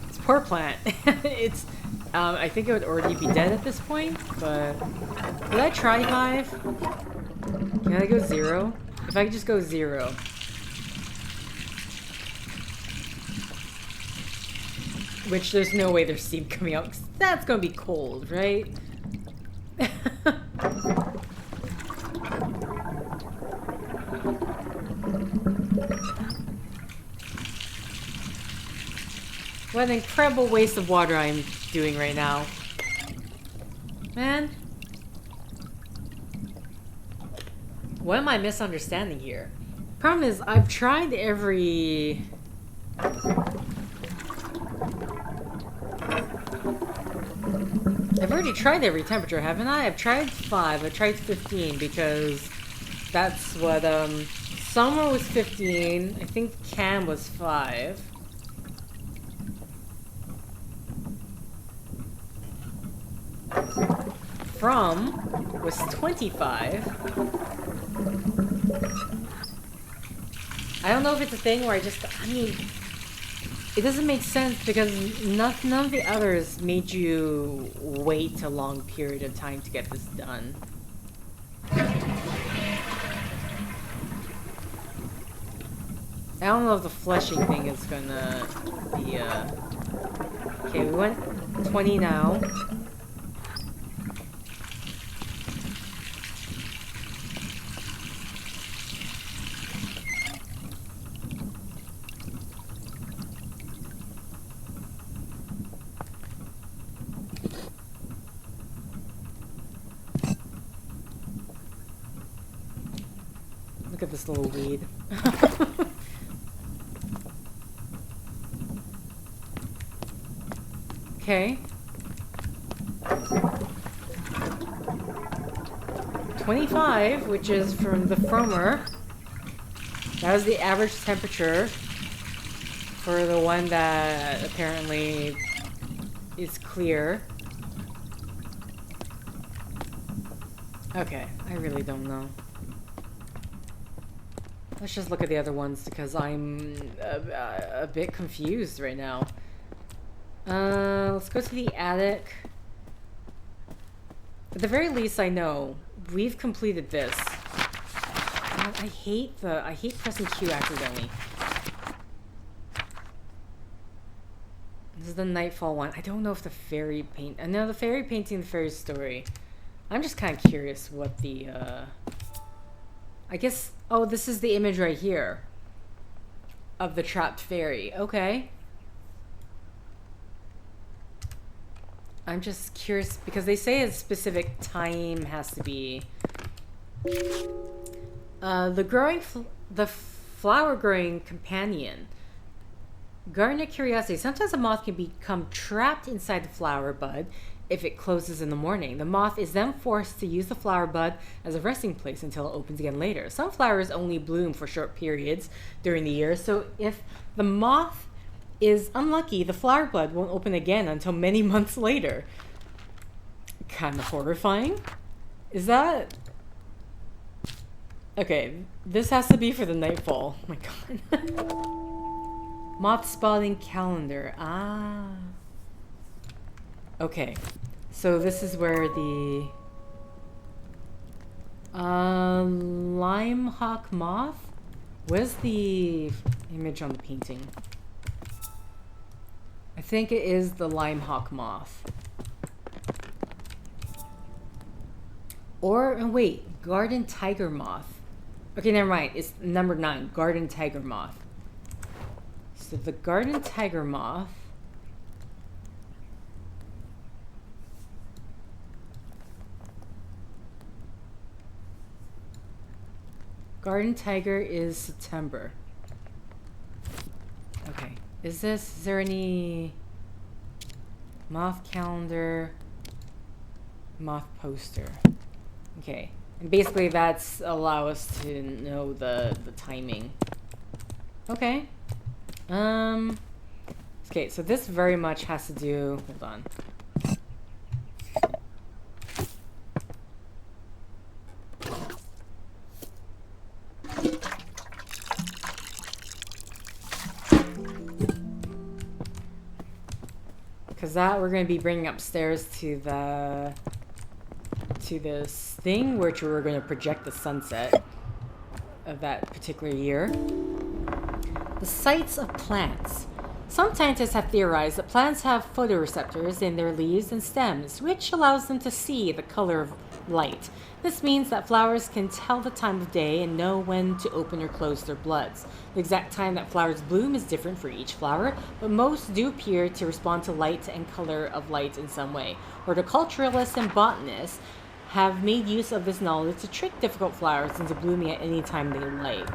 It's poor plant. It's, I think it would already be dead at this point, but... Did I try 5? Can I go 0? If I could just go 0. Which there's no way there's seed coming out, 'cause that's gonna be cold, right? What an incredible waste of water I'm doing right now. Man. What am I misunderstanding here? Problem is, I've tried every... I've already tried every temperature, haven't I? I've tried 5, I've tried 15, because that's what, summer was 15, I think Cam was 5. From was 25. I don't know if it's a thing where I mean, it doesn't make sense because none of the others made you wait a long period of time to get this done. I don't know if the fleshing thing is gonna be, Okay, we went 20 now. Look at this little weed. Okay. 25, which is from the Fromer. That was the average temperature for the one that apparently is clear. Okay, I really don't know. Let's just look at the other ones because I'm a bit confused right now. Let's go to the attic. At the very least, I know we've completed this. God, I hate pressing Q accidentally. This is the Nightfall one. I don't know if the fairy paint. I know the fairy painting, the fairy story. I'm just kind of curious what the. I guess. Oh, this is the image right here. Of the trapped fairy. Okay. I'm just curious because they say a specific time has to be The flower growing companion. Gardener curiosity. Sometimes a moth can become trapped inside the flower bud if it closes in the morning. The moth is then forced to use the flower bud as a resting place until it opens again later. Some flowers only bloom for short periods during the year, so if the moth is unlucky, the flower bud won't open again until many months later. Kind of horrifying. Is that... Okay, this has to be for the nightfall. Oh my god. Moth spotting calendar. Ah. Okay. So this is where the lime hawk moth. Where's the image on the painting? I think it is the lime hawk moth. Or wait, garden tiger moth. Okay, never mind. It's number 9, garden tiger moth. So the garden tiger moth. Garden tiger is September. Okay. Is there any moth calendar, moth poster? Okay. And basically that's allow us to know the timing. Okay. Okay, so this very much has to do, hold on. Because that we're going to be bringing upstairs to this thing, which we're going to project the sunset of that particular year. The sites of plants. Some scientists have theorized that plants have photoreceptors in their leaves and stems, which allows them to see the color of light. This means that flowers can tell the time of day and know when to open or close their buds. The exact time that flowers bloom is different for each flower, but most do appear to respond to light and color of light in some way. Horticulturalists and botanists have made use of this knowledge to trick difficult flowers into blooming at any time they like.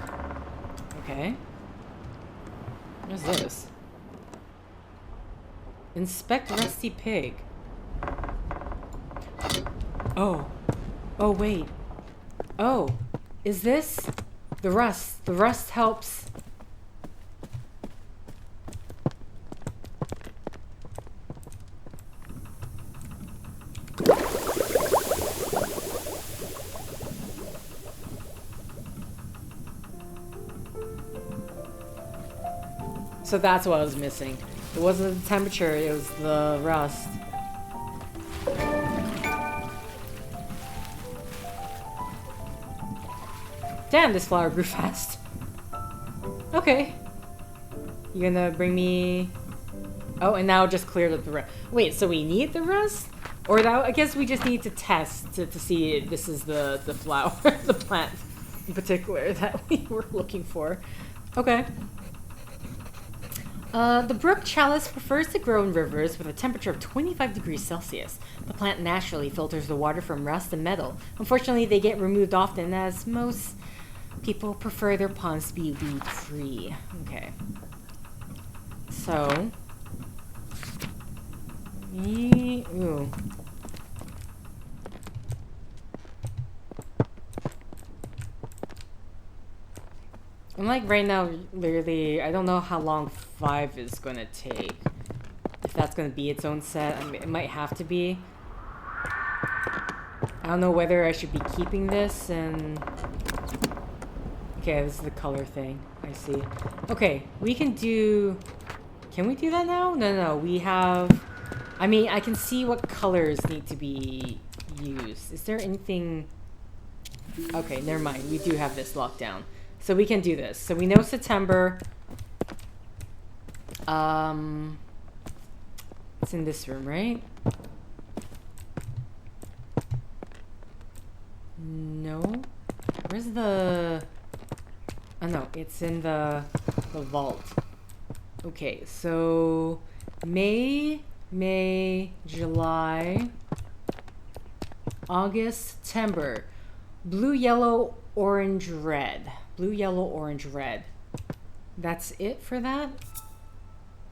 Okay. What is this? Inspect rusty pig. Oh. Oh, wait. Oh. Is this? The rust. The rust helps. So that's what I was missing. It wasn't the temperature, it was the rust. Damn, this flower grew fast. Okay. You gonna bring me... Oh, and now it just cleared up the rust. Wait, so we need the rust? Or that, I guess we just need to test to see if this is the flower, the plant in particular that we were looking for. Okay. The brook chalice prefers to grow in rivers with a temperature of 25 degrees Celsius. The plant naturally filters the water from rust and metal. Unfortunately, they get removed often as most people prefer their ponds to be weed-free. Okay. So... Ooh. And like right now, literally, I don't know how long 5 is gonna take. If that's gonna be its own set, I mean, it might have to be. I don't know whether I should be keeping this and... Okay, this is the color thing. I see. Okay, we can do... Can we do that now? No, we have... I mean, I can see what colors need to be used. Is there anything... Okay, never mind. We do have this locked down. So we can do this. So we know September. It's in this room, right? No. Where's the... Oh no, it's in the vault. Okay, so May, July, August, September. Blue, yellow, orange, red. Blue, yellow, orange, red. That's it for that?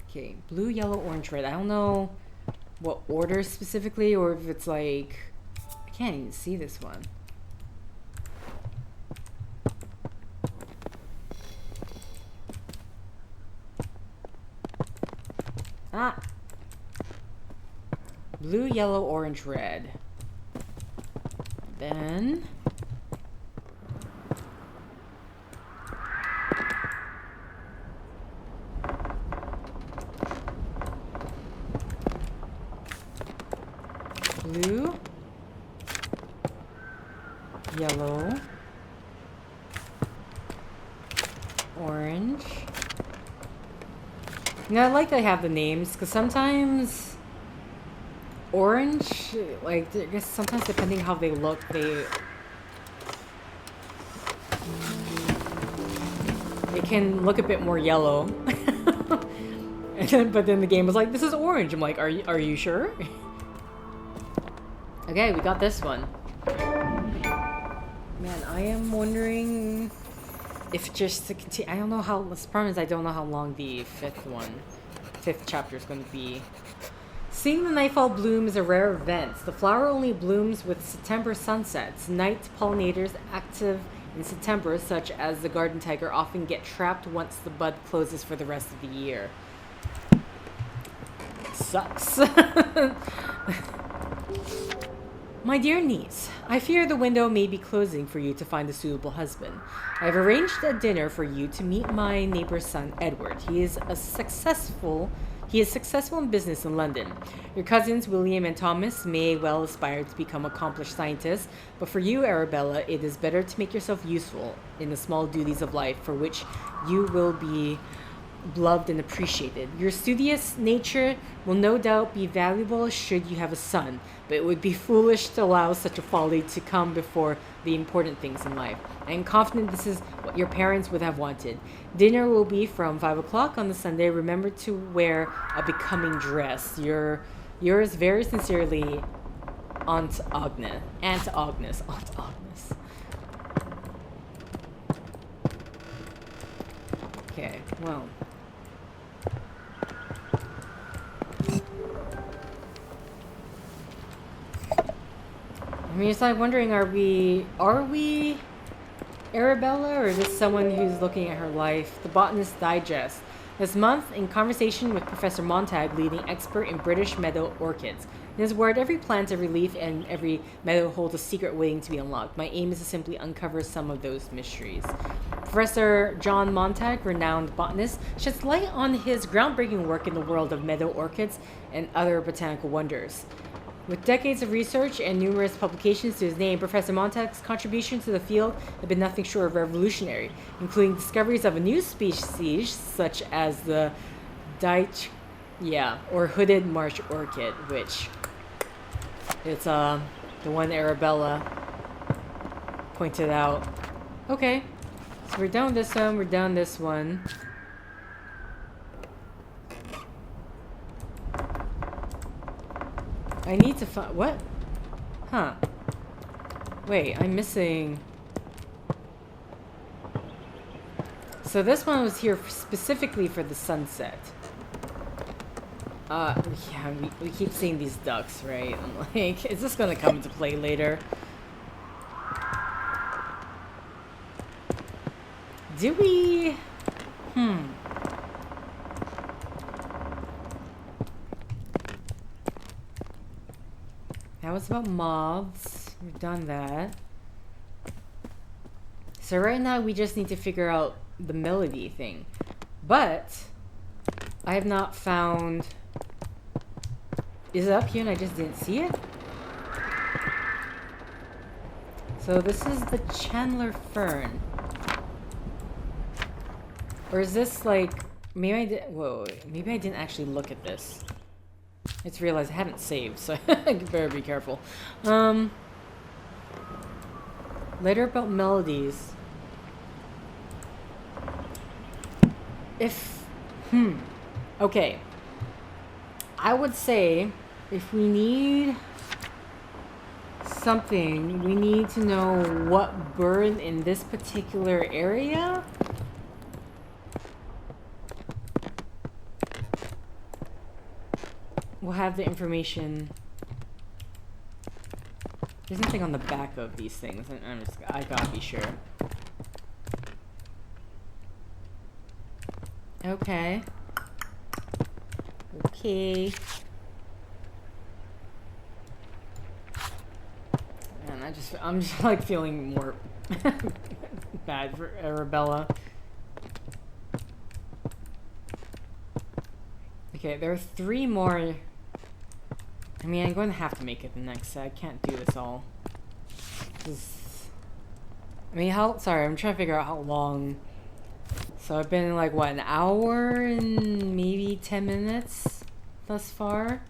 Okay, blue, yellow, orange, red. I don't know what order specifically, or if it's like... I can't even see this one. Ah! Blue, yellow, orange, red. Then... blue, yellow, orange. You know, I like that I have the names, because sometimes orange, like, I guess sometimes depending how they look, it can look a bit more yellow. But then the game was like, this is orange. I'm like, are you sure? Okay, we got this one. Man, I am wondering if just to continue. I don't know how. The problem is I don't know how long the fifth chapter is going to be. Seeing the nightfall bloom is a rare event. The flower only blooms with September sunsets. Night pollinators active in September, such as the garden tiger, often get trapped once the bud closes for the rest of the year. Sucks. My dear niece, I fear the window may be closing for you to find a suitable husband. I have arranged a dinner for you to meet my neighbor's son, Edward. He is successful in business in London. Your cousins, William and Thomas, may well aspire to become accomplished scientists, but for you, Arabella, it is better to make yourself useful in the small duties of life for which you will be loved and appreciated. Your studious nature will no doubt be valuable should you have a son, but it would be foolish to allow such a folly to come before the important things in life. I am confident this is what your parents would have wanted. Dinner will be from 5 o'clock on the Sunday. Remember to wear a becoming dress. Yours very sincerely, Aunt Agnes. Aunt Agnes. Aunt Agnes. Okay, well... I mean, it's like wondering, are we Arabella, or is this someone who's looking at her life? The Botanist Digest. This month, in conversation with Professor Montag, leading expert in British meadow orchids. In his word, every plant, every leaf, and every meadow holds a secret waiting to be unlocked. My aim is to simply uncover some of those mysteries. Professor John Montag, renowned botanist, sheds light on his groundbreaking work in the world of meadow orchids and other botanical wonders. With decades of research and numerous publications to his name, Professor Montag's contributions to the field have been nothing short of revolutionary, including discoveries of a new species such as the or hooded marsh orchid, which it's the one Arabella pointed out. Okay, so we're done with this one. We're done this one. I need to find... What? Huh. Wait, I'm missing... So this one was here specifically for the sunset. Yeah, we keep seeing these ducks, right? I'm like, is this gonna come into play later? Do we... That was about moths. We've done that. So right now we just need to figure out the melody thing. But I have not found... Is it up here and I just didn't see it? So this is the Chandler Fern. Or is this like... Maybe I did... Whoa, maybe I didn't actually look at this. I just realized I haven't saved, so I better be careful. Later about melodies. Okay. I would say if we need something, we need to know what bird in this particular area. We'll have the information. There's nothing on the back of these things, and I gotta be sure. Okay. Okay. Man, I'm just like feeling more bad for Arabella. Okay, there are 3 more. I mean, I'm going to have to make it the next set. I can't do this all. I mean, sorry, I'm trying to figure out how long. So I've been like, what, an hour and maybe 10 minutes thus far?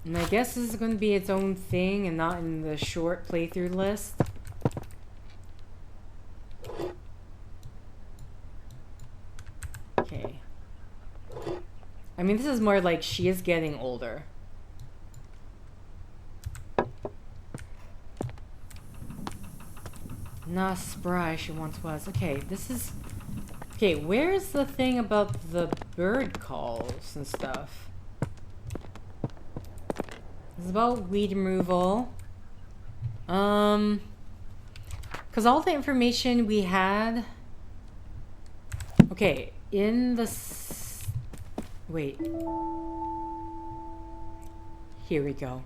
And I guess this is going to be its own thing and not in the short playthrough list. Okay. I mean, this is more like she is getting older. Not spry she once was. Okay, this is... Okay, where's the thing about the bird calls and stuff? It's about weed removal. Because all the information we had... Okay, in the... Wait. Here we go.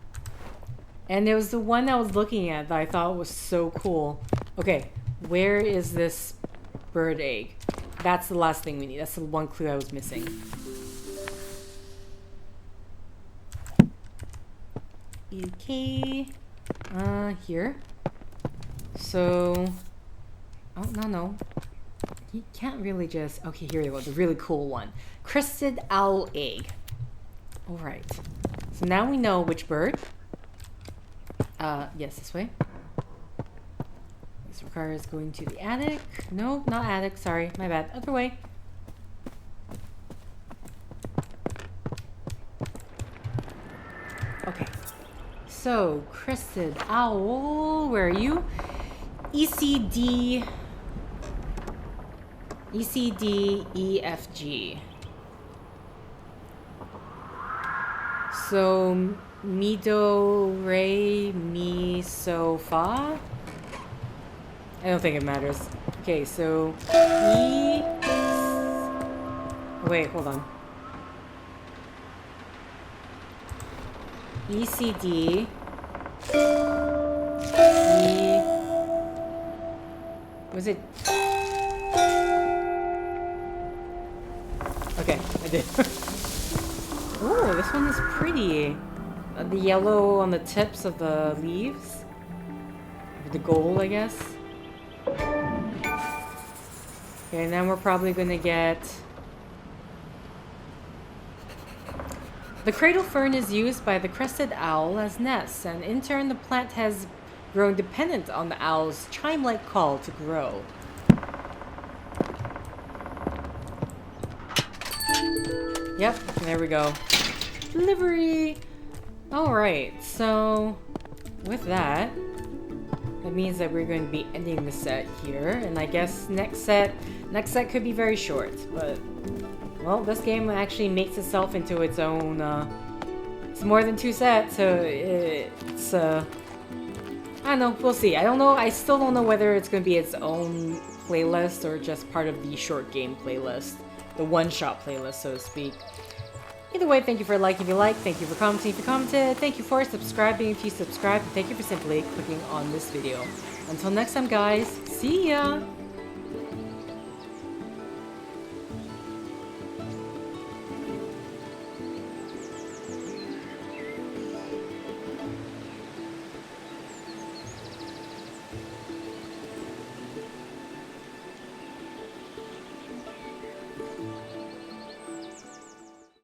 And there was the one I was looking at that I thought was so cool. Okay, where is this bird egg? That's the last thing we need. That's the one clue I was missing. Okay. Here. So... Oh, no. You can't really just... Okay, here we go. The really cool one. Crested owl egg. Alright. So now we know which bird. Yes, this way. This requires going to the attic. No, not attic. Sorry, my bad. Other way. Okay. So, crested owl. Where are you? ECD, EFG. So, mi, do, re, mi, so, fa? I don't think it matters. Okay, so, E... Wait, hold on. ECD, E... Was it... Okay, I did. Oh, this one is pretty. The yellow on the tips of the leaves. The gold, I guess. Okay, and then we're probably gonna get... The cradle fern is used by the crested owl as nests, and in turn the plant has grown dependent on the owl's chime-like call to grow. Yep, there we go. Delivery! Alright, so with that means that we're going to be ending the set here, and I guess next set could be very short, but well, this game actually makes itself into its own, it's more than 2 sets, so it's, I don't know, we'll see. I don't know, I still don't know whether it's going to be its own playlist or just part of the short game playlist. The one-shot playlist, so to speak. Either way, thank you for liking if you like, thank you for commenting if you commented, thank you for subscribing if you subscribed, and thank you for simply clicking on this video. Until next time, guys, see ya!